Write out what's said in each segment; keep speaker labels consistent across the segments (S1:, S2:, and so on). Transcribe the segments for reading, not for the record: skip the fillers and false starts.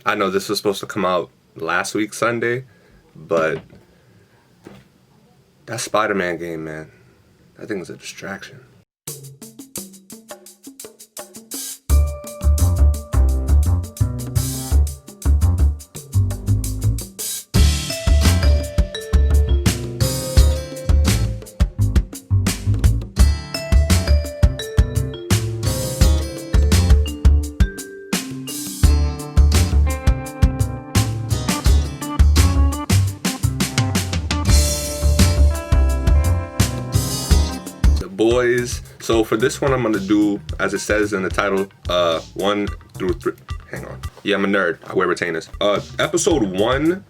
S1: I know this was supposed to come out last week Sunday, but that Spider-Man game, man, that thing is a distraction. Boys, so for this one I'm gonna do, as it says in the title, 1 through 3. Hang on. Yeah, I'm a nerd. I wear retainers. Episode 1.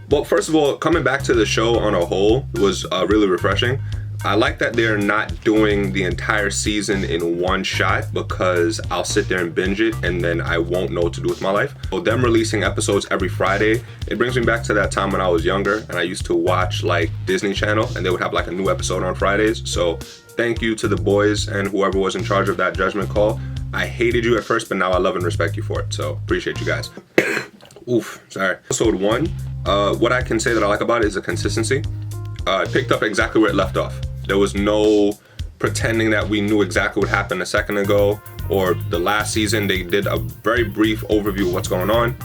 S1: Well, first of all, coming back to the show on a whole was really refreshing. I like that they're not doing the entire season in one shot, because I'll sit there and binge it and then I won't know what to do with my life. So them releasing episodes every Friday, it brings me back to that time when I was younger and I used to watch like Disney Channel and they would have like a new episode on Fridays. So thank you to the boys and whoever was in charge of that judgment call. I hated you at first, but now I love and respect you for it. So appreciate you guys. Oof, sorry. Episode 1, what I can say that I like about it is the consistency. It picked up exactly where it left off. There was no pretending that we knew exactly what happened a second ago, or the last season they did a very brief overview of what's going on,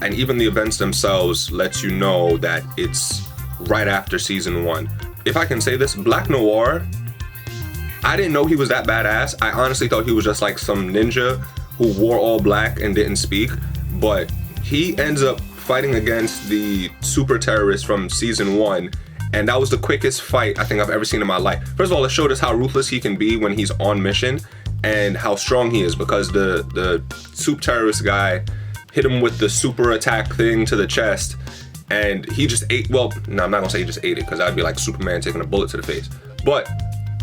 S1: and even the events themselves lets you know that it's right after season 1. If I can say this, Black Noir, I didn't know he was that badass. I honestly thought he was just like some ninja who wore all black and didn't speak, but he ends up fighting against the super terrorist from season 1. And that was the quickest fight I think I've ever seen in my life. First of all, it showed us how ruthless he can be when he's on mission and how strong he is, because the super terrorist guy hit him with the super attack thing to the chest and he just ate, well, no, I'm not gonna say he just ate it because that'd be like Superman taking a bullet to the face. But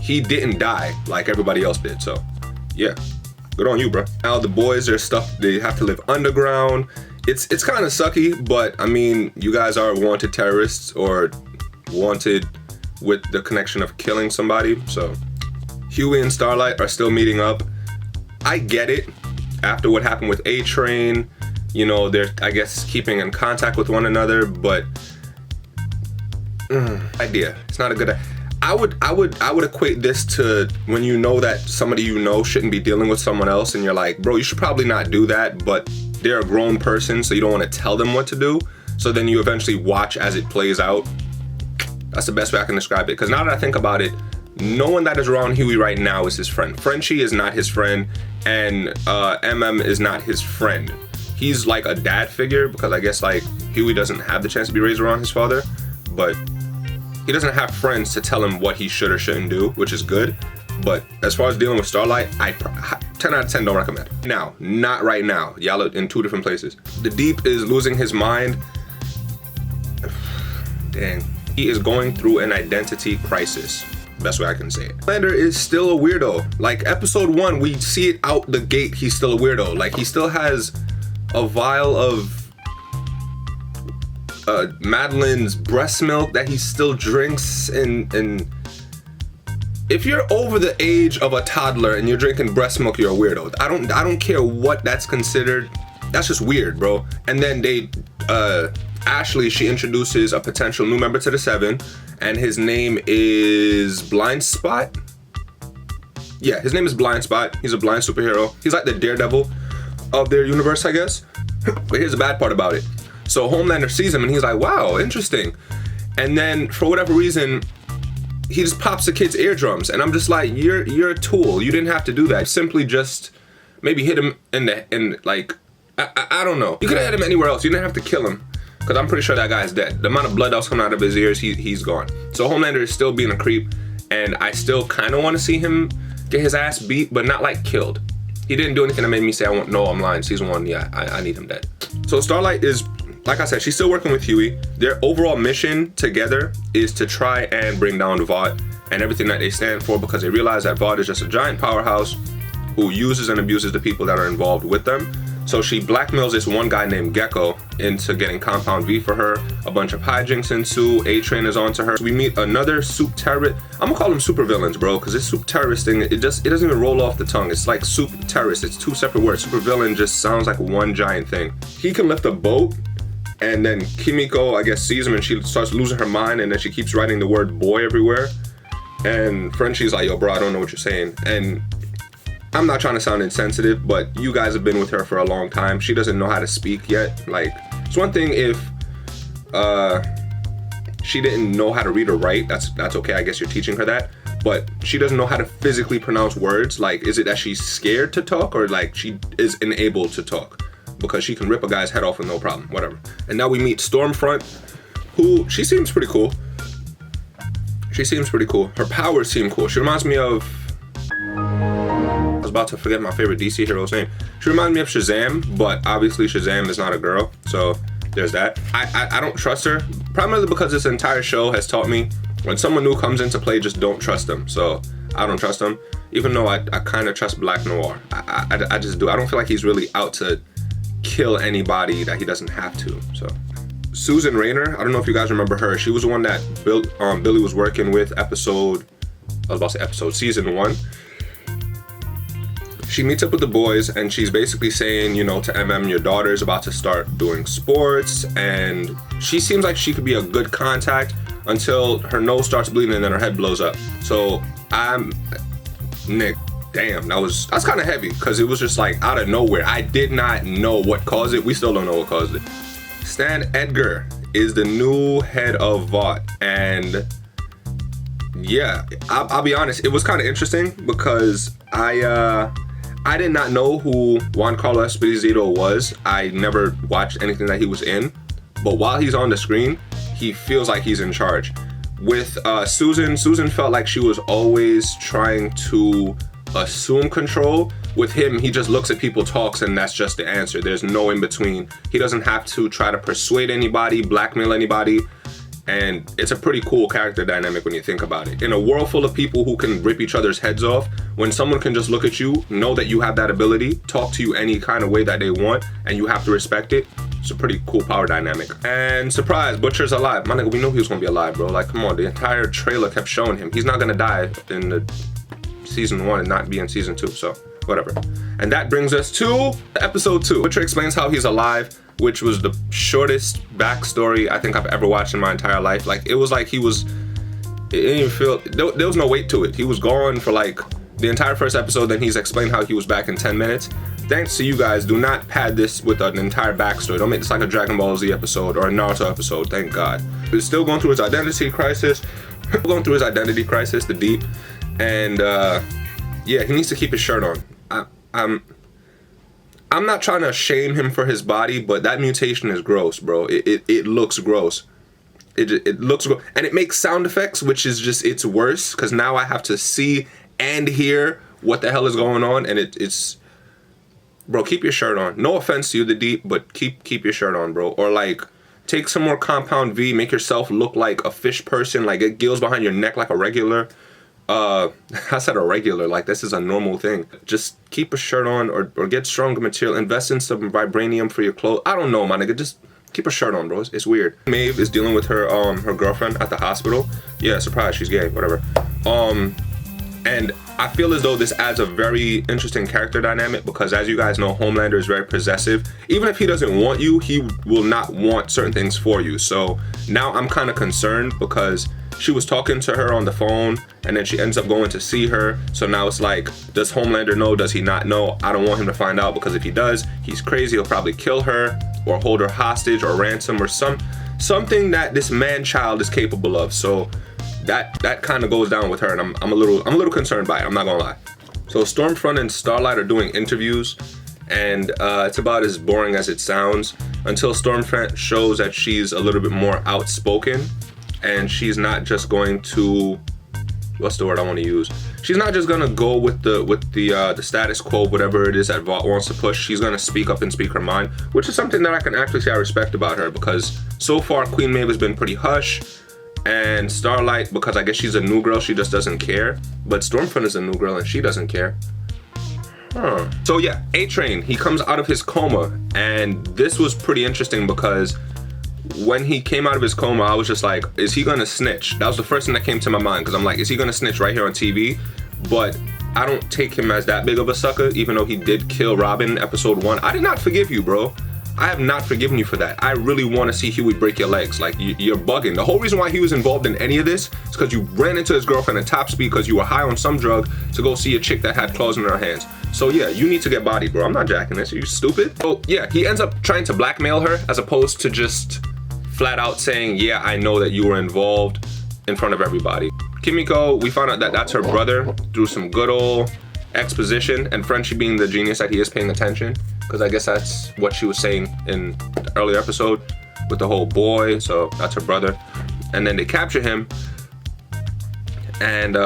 S1: he didn't die like everybody else did, so yeah, good on you, bro. Now the boys, there's stuff, they have to live underground. It's kind of sucky, but I mean, you guys are wanted terrorists or wanted with the connection of killing somebody. So Huey and Starlight are still meeting up. I get it. After what happened with A-Train, you know, they're, I guess, keeping in contact with one another, but idea. It's not a good. I would equate this to when you know that somebody you know shouldn't be dealing with someone else, and you're like, bro, you should probably not do that, but they're a grown person, so you don't want to tell them what to do. So then you eventually watch as it plays out. That's the best way I can describe it. Because now that I think about it, no one that is around Huey right now is his friend. Frenchie is not his friend, and MM is not his friend. He's like a dad figure, because I guess like Huey doesn't have the chance to be raised around his father, but he doesn't have friends to tell him what he should or shouldn't do, which is good. But as far as dealing with Starlight, 10 out of 10 don't recommend. Now, not right now. Y'all are in two different places. The Deep is losing his mind. Dang. He is going through an identity crisis. Best way I can say it. Homelander is still a weirdo. Like episode 1, we see it out the gate, he's still a weirdo. Like he still has a vial of Madeline's breast milk that he still drinks, and if you're over the age of a toddler and you're drinking breast milk, you're a weirdo. I don't care what that's considered. That's just weird, bro. And then they Ashley, she introduces a potential new member to the Seven, and his name is Blind Spot. Yeah, his name is Blind Spot. He's a blind superhero. He's like the Daredevil of their universe, I guess. But here's the bad part about it. So Homelander sees him and he's like, wow, interesting. And then for whatever reason, he just pops the kid's eardrums. And I'm just like, you're a tool. You didn't have to do that. Simply just maybe hit him in like, I don't know. You could have hit him anywhere else. You didn't have to kill him. Because I'm pretty sure that guy's dead. The amount of blood that was coming out of his ears, he's gone. So Homelander is still being a creep, and I still kind of want to see him get his ass beat, but not like killed. He didn't do anything that made me say, I'm lying. Season 1, yeah, I need him dead. So Starlight is, like I said, she's still working with Huey. Their overall mission together is to try and bring down Vought and everything that they stand for, because they realize that Vought is just a giant powerhouse who uses and abuses the people that are involved with them. So she blackmails this one guy named Gecko into getting Compound V for her. A bunch of hijinks ensue. A-Train is onto her. So we meet another soup terrorist. I'm gonna call them super villains, bro, because this soup terrorist thing, it doesn't even roll off the tongue. It's like soup terrorist. It's two separate words. Super villain just sounds like one giant thing. He can lift a boat, and then Kimiko, I guess, sees him and she starts losing her mind, and then she keeps writing the word boy everywhere. And Frenchie's like, yo, bro, I don't know what you're saying. And I'm not trying to sound insensitive, but you guys have been with her for a long time. She doesn't know how to speak yet. Like, it's one thing if she didn't know how to read or write. That's okay. I guess you're teaching her that. But she doesn't know how to physically pronounce words. Like, is it that she's scared to talk, or like she is unable to talk? Because she can rip a guy's head off with no problem. Whatever. And now we meet Stormfront, who, she seems pretty cool. She seems pretty cool. Her powers seem cool. She reminds me of... I was about to forget my favorite DC hero's name. She reminds me of Shazam, but obviously Shazam is not a girl, so there's that. I don't trust her, primarily because this entire show has taught me when someone new comes into play, just don't trust them. So I don't trust him, even though I kind of trust Black Noir. I just do. I don't feel like he's really out to kill anybody that he doesn't have to. So Susan Raynor, I don't know if you guys remember her. She was the one that Billy was working with season 1. She meets up with the boys and she's basically saying, you know, to MM, your daughter's about to start doing sports, and she seems like she could be a good contact until her nose starts bleeding and then her head blows up. So Nick, damn, that's kind of heavy, because it was just like out of nowhere. I did not know what caused it. We still don't know what caused it. Stan Edgar is the new head of Vought, and yeah, I'll be honest, it was kind of interesting because I did not know who Giancarlo Esposito was. I never watched anything that he was in, but while he's on the screen, he feels like he's in charge. With Susan felt like she was always trying to assume control. With him, he just looks at people, talks, and that's just the answer. There's no in between. He doesn't have to try to persuade anybody, blackmail anybody. And it's a pretty cool character dynamic when you think about it. In a world full of people who can rip each other's heads off, when someone can just look at you, know that you have that ability, talk to you any kind of way that they want, and you have to respect it, it's a pretty cool power dynamic. And surprise, Butcher's alive. My nigga, we knew he was gonna be alive, bro. Like, come on, the entire trailer kept showing him. He's not gonna die in the season 1 and not be in season 2, so whatever. And that brings us to episode 2. Butcher explains how he's alive, which was the shortest backstory I think I've ever watched in my entire life. Like, it was like it didn't even feel, there was no weight to it. He was gone for like the entire first episode, then he's explained how he was back in 10 minutes. Thanks to you guys, do not pad this with an entire backstory. Don't make this like a Dragon Ball Z episode or a Naruto episode, thank God. He's still going through his identity crisis, the Deep, and yeah, he needs to keep his shirt on. I'm not trying to shame him for his body, but that mutation is gross, bro. It looks gross. It looks gross. And it makes sound effects, which is just, it's worse, because now I have to see and hear what the hell is going on, and it's... Bro, keep your shirt on. No offense to you, the Deep, but keep your shirt on, bro. Or like, take some more Compound V, make yourself look like a fish person, like get gills behind your neck like a regular. I said a regular, like this is a normal thing. Just keep a shirt on or get stronger material. Invest in some vibranium for your clothes. I don't know, my nigga. Just keep a shirt on, bro. It's weird. Maeve is dealing with her girlfriend at the hospital. Yeah, surprise, she's gay, whatever. And I feel as though this adds a very interesting character dynamic because, as you guys know, Homelander is very possessive. Even if he doesn't want you, he will not want certain things for you. So now I'm kind of concerned because she was talking to her on the phone and then she ends up going to see her. So now it's like, does Homelander know? Does he not know? I don't want him to find out, because if he does, he's crazy. He'll probably kill her or hold her hostage or ransom or something that this man-child is capable of. So that kind of goes down with her, and I'm a little concerned by it. I'm not gonna lie. So Stormfront and Starlight are doing interviews, and it's about as boring as it sounds until Stormfront shows that she's a little bit more outspoken, and she's not just going to, what's the word I want to use? She's not just gonna go with the status quo, whatever it is that Vought wants to push. She's gonna speak up and speak her mind, which is something that I can actually say I respect about her, because so far Queen Maeve has been pretty hush. And Starlight, because I guess she's a new girl, she just doesn't care. But Stormfront is a new girl and she doesn't care. So yeah, A-Train, he comes out of his coma, and this was pretty interesting because when he came out of his coma, I was just like, is he gonna snitch? That was the first thing that came to my mind, because I'm like, is he gonna snitch right here on TV? But I don't take him as that big of a sucker, even though he did kill Robin in episode 1. I did not forgive you, bro. I have not forgiven you for that. I really want to see Huey break your legs. Like, you're bugging. The whole reason why he was involved in any of this is because you ran into his girlfriend at top speed because you were high on some drug to go see a chick that had claws in her hands. So yeah, you need to get bodied, bro. I'm not jacking this. Are you stupid? So yeah, he ends up trying to blackmail her as opposed to just flat out saying, yeah, I know that you were involved in front of everybody. Kimiko, we found out that that's her brother through some good old exposition, and Frenchie being the genius that he is paying attention, because I guess that's what she was saying in the earlier episode with the whole boy. So that's her brother. And then they capture him, and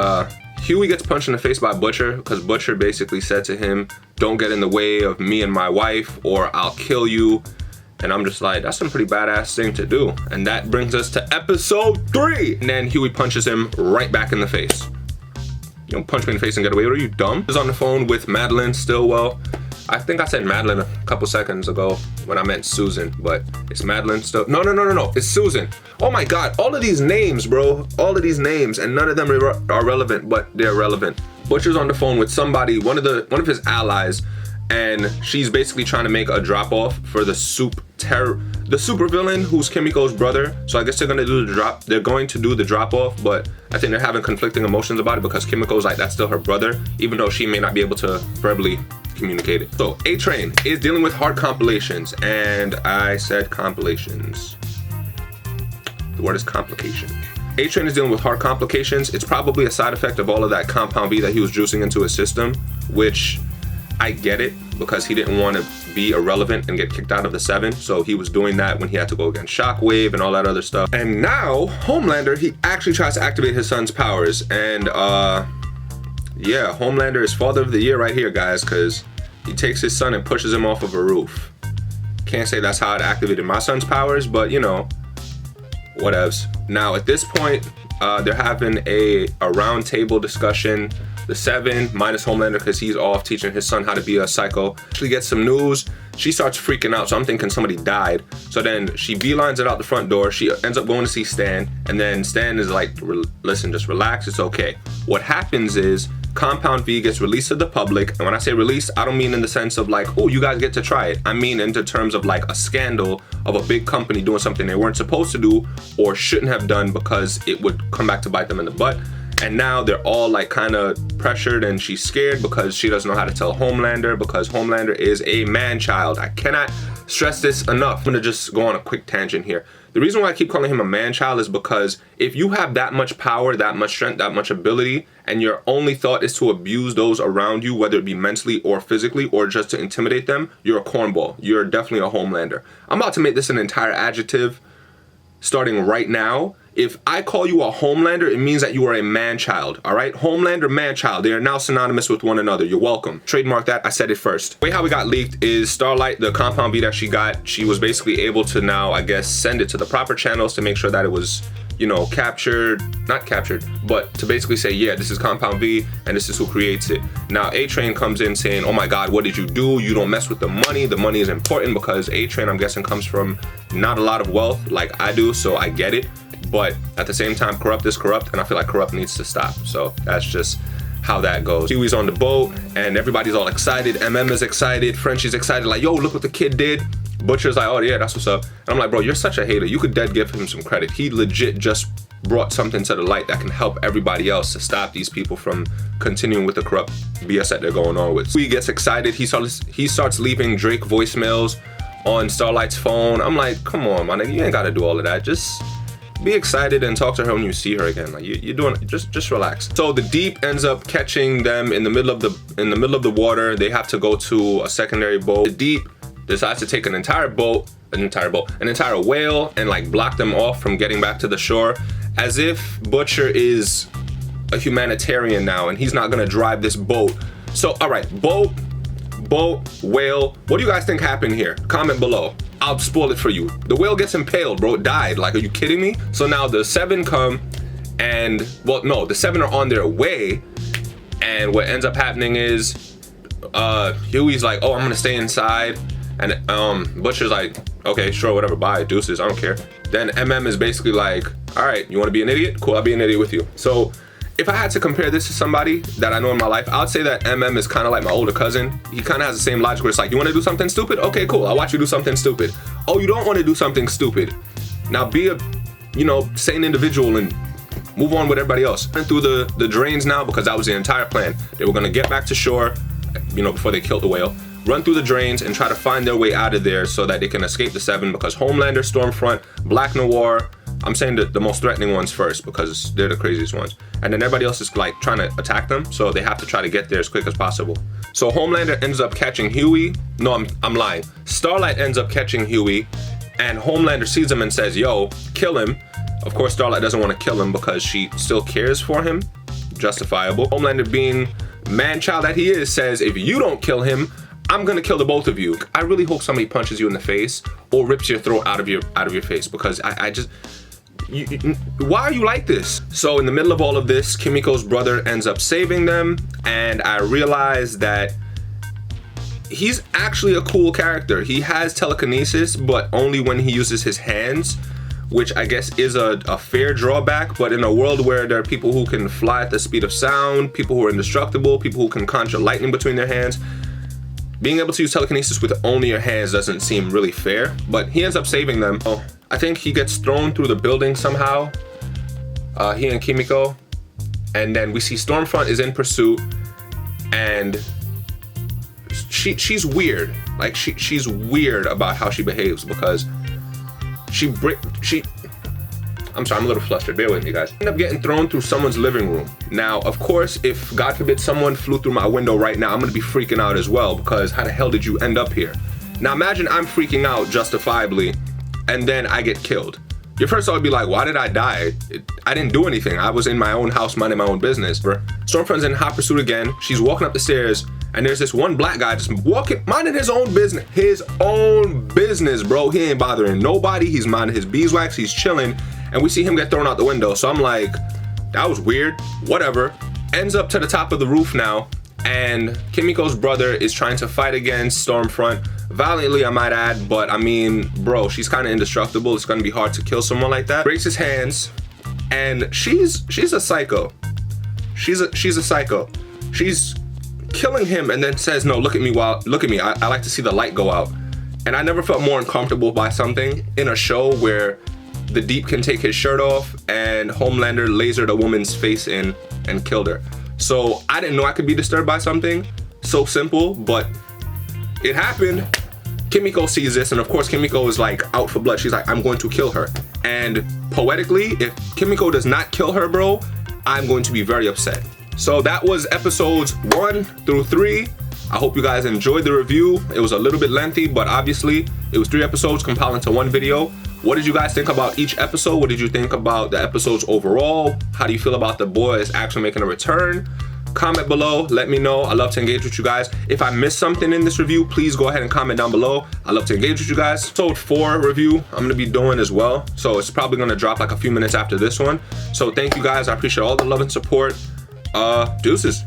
S1: Huey gets punched in the face by Butcher because Butcher basically said to him, don't get in the way of me and my wife or I'll kill you. And I'm just like, that's some pretty badass thing to do. And that brings us to episode 3. And then Huey punches him right back in the face. You don't punch me in the face and get away with it, are you dumb? He was on the phone with Madeline Stillwell. I think I said Madeline a couple seconds ago when I meant Susan, but it's Madeline still. No, it's Susan. Oh my God, all of these names, bro. All of these names, and none of them are relevant, but they're relevant. Butcher's on the phone with somebody, one of his allies, and she's basically trying to make a drop off for the super villain who's Kimiko's brother. So I guess they're gonna do the drop. They're going to do the drop off, but I think they're having conflicting emotions about it because Kimiko's like, that's still her brother, even though she may not be able to verbally communicate it. So A-Train is dealing with hard compilations, and I said compilations. The word is complication. A-Train is dealing with hard complications. It's probably a side effect of all of that compound V that he was juicing into his system, which I get it because he didn't want to be irrelevant and get kicked out of the 7. So he was doing that when he had to go against Shockwave and all that other stuff. And now Homelander, he actually tries to activate his son's powers. And yeah, Homelander is father of the year right here, guys, because he takes his son and pushes him off of a roof. Can't say that's how it activated my son's powers, but you know, whatevs. Now at this point, they're having a round table discussion. The 7 minus Homelander because he's off teaching his son how to be a psycho. She gets some news. She starts freaking out. So I'm thinking somebody died. So then she beelines it out the front door. She ends up going to see Stan. And then Stan is like, listen, just relax. It's okay. What happens is Compound V gets released to the public. And when I say released, I don't mean in the sense of like, oh, you guys get to try it. I mean in terms of like a scandal of a big company doing something they weren't supposed to do or shouldn't have done because it would come back to bite them in the butt. And now they're all like kind of pressured, and she's scared because she doesn't know how to tell Homelander because Homelander is a man-child. I cannot stress this enough. I'm gonna just go on a quick tangent here. The reason why I keep calling him a man-child is because if you have that much power, that much strength, that much ability, and your only thought is to abuse those around you, whether it be mentally or physically or just to intimidate them, you're a cornball. You're definitely a Homelander. I'm about to make this an entire adjective starting right now. If I call you a Homelander, it means that you are a man-child, all right? Homelander, man-child, they are now synonymous with one another. You're welcome. Trademark that, I said it first. The way how it got leaked is Starlight, the compound V that she got, she was basically able to now, I guess, send it to the proper channels to make sure that it was, you know, not captured, but to basically say, yeah, this is Compound V and this is who creates it. Now A-Train comes in saying, oh my God, what did you do? You don't mess with the money. The money is important because A-Train, I'm guessing, comes from not a lot of wealth like I do, so I get it. But at the same time, corrupt is corrupt, and I feel like corrupt needs to stop. So that's just how that goes. Huey's on the boat, and everybody's all excited. MM is excited. Frenchie's excited, like, yo, look what the kid did. Butcher's like, oh yeah, that's what's up. And I'm like, bro, you're such a hater. You could dead give him some credit. He legit just brought something to the light that can help everybody else to stop these people from continuing with the corrupt BS that they're going on with. Huey gets excited. He starts leaving Drake voicemails on Starlight's phone. I'm like, come on, man, you ain't gotta do all of that. Just be excited and talk to her when you see her again. Like you're doing, just relax. So the Deep ends up catching them in the middle of the water. They have to go to a secondary boat. The Deep decides to take an entire whale and like block them off from getting back to the shore, as if Butcher is a humanitarian now and he's not gonna drive this boat. So all right, boat, whale, what do you guys think happened here? Comment below. I'll spoil it for you. The whale gets impaled, bro. It died. Like, are you kidding me? So now the 7 come and, well, no, the 7 are on their way, and what ends up happening is Huey's like, oh, I'm gonna stay inside. And Butcher's like, okay, sure, whatever, bye, deuces, I don't care. Then MM is basically like, all right, you wanna be an idiot? Cool, I'll be an idiot with you. So if I had to compare this to somebody that I know in my life, I would say that MM is kind of like my older cousin. He kind of has the same logic where it's like, you want to do something stupid? Okay, cool. I'll watch you do something stupid. Oh, you don't want to do something stupid? Now be a, sane individual and move on with everybody else. Went through the drains now because that was the entire plan. They were going to get back to shore, before they killed the whale, run through the drains and try to find their way out of there so that they can escape the Seven, because Homelander, Stormfront, Black Noir, I'm saying the most threatening ones first because they're the craziest ones. And then everybody else is like trying to attack them, so they have to try to get there as quick as possible. So Homelander ends up catching Huey. No, I'm lying. Starlight ends up catching Huey, and Homelander sees him and says, yo, kill him. Of course, Starlight doesn't want to kill him because she still cares for him. Justifiable. Homelander, being man-child that he is, says, if you don't kill him, I'm gonna kill the both of you. I really hope somebody punches you in the face or rips your throat out of your face, because I just... why are you like this? So in the middle of all of this, Kimiko's brother ends up saving them, and I realize that he's actually a cool character. He has telekinesis, but only when he uses his hands, which I guess is a fair drawback. But in a world where there are people who can fly at the speed of sound, people who are indestructible, people who can conjure lightning between their hands, being able to use telekinesis with only your hands doesn't seem really fair. But he ends up saving them. Oh, I think he gets thrown through the building somehow, he and Kimiko, and then we see Stormfront is in pursuit, and she's weird. Like she's weird about how she behaves, because I'm sorry, I'm a little flustered, bear with me, guys. End up getting thrown through someone's living room. Now, of course, if God forbid someone flew through my window right now, I'm gonna be freaking out as well, because how the hell did you end up here? Now imagine I'm freaking out justifiably, and then I get killed. Your first thought would be like, why did I die? I didn't do anything. I was in my own house minding my own business. Stormfront's in hot pursuit again. She's walking up the stairs, and there's this one black guy just minding his own business. His own business, bro. He ain't bothering nobody. He's minding his beeswax. He's chilling, and we see him get thrown out the window. So I'm like, that was weird. Whatever. Ends up to the top of the roof now, and Kimiko's brother is trying to fight against Stormfront. Valiantly, I might add, but I mean, bro, she's kind of indestructible. It's gonna be hard to kill someone like that. Breaks his hands, and she's a psycho. She's a psycho. She's killing him and then says, no, look at me. I like to see the light go out. And I never felt more uncomfortable by something in a show where the Deep can take his shirt off and Homelander lasered a woman's face in and killed her. So I didn't know I could be disturbed by something so simple, but it happened. Kimiko sees this, and of course Kimiko is like out for blood. She's like, I'm going to kill her. And poetically, if Kimiko does not kill her, bro, I'm going to be very upset. So that was episodes 1 through 3. I hope you guys enjoyed the review. It was a little bit lengthy, but obviously it was 3 episodes compiled into 1 video. What did you guys think about each episode? What did you think about the episodes overall? How do you feel about the boys actually making a return? Comment below, let me know. I love to engage with you guys. If I missed something in this review, please go ahead and comment down below. I love to engage with you guys. Episode 4 review, I'm gonna be doing as well. So it's probably gonna drop like a few minutes after this one. So thank you guys, I appreciate all the love and support. Deuces.